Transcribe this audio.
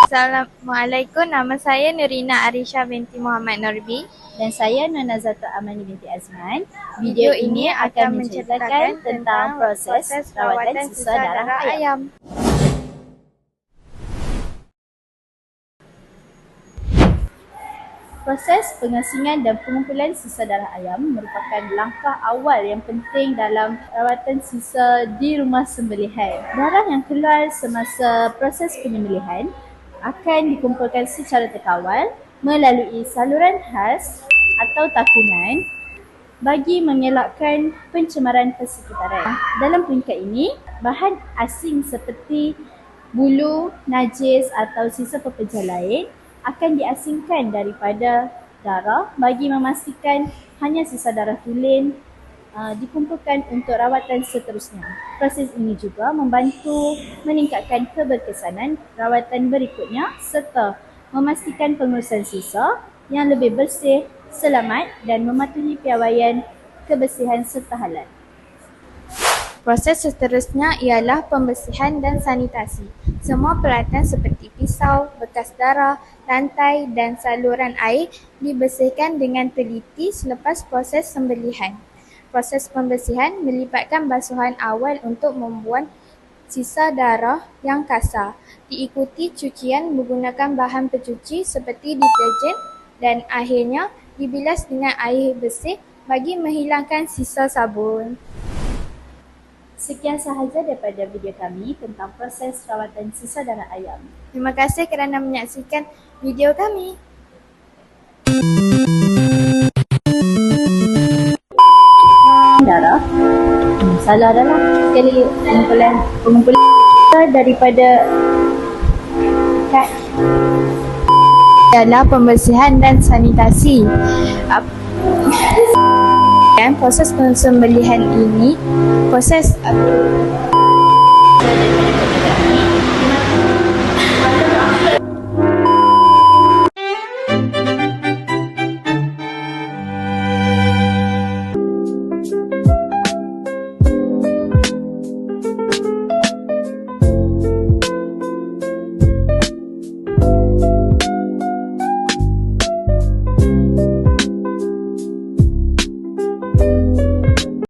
Assalamualaikum, nama saya Nurina Arisha binti Muhammad Norbi. Dan saya Nona Zata Amani binti Azman. Video ini akan menceritakan tentang proses rawatan sisa darah ayam. Proses pengasingan dan pengumpulan sisa darah ayam merupakan langkah awal yang penting dalam rawatan sisa di rumah sembelihan. Darah yang keluar semasa proses penyembelihan akan dikumpulkan secara terkawal melalui saluran khas atau takungan bagi mengelakkan pencemaran persekitaran. Dalam peringkat ini, bahan asing seperti bulu, najis atau sisa pekerja lain akan diasingkan daripada darah bagi memastikan hanya sisa darah tulen dikumpulkan untuk rawatan seterusnya. Proses ini juga membantu meningkatkan keberkesanan rawatan berikutnya serta memastikan pengurusan sisa yang lebih bersih, selamat dan mematuhi piawaian kebersihan serta halal. Proses seterusnya ialah pembersihan dan sanitasi. Semua peralatan seperti pisau, bekas darah, lantai dan saluran air dibersihkan dengan teliti selepas proses sembelihan. Proses pembersihan melibatkan basuhan awal untuk membuang sisa darah yang kasar, diikuti cucian menggunakan bahan pencuci seperti deterjen dan akhirnya dibilas dengan air bersih bagi menghilangkan sisa sabun. Sekian sahaja daripada video kami tentang proses rawatan sisa darah ayam. Terima kasih kerana menyaksikan video kami. Darah salah adalah sekali pengumpulan daripada Adalah pembersihan dan sanitasi. Dan proses pensembelihan ini proses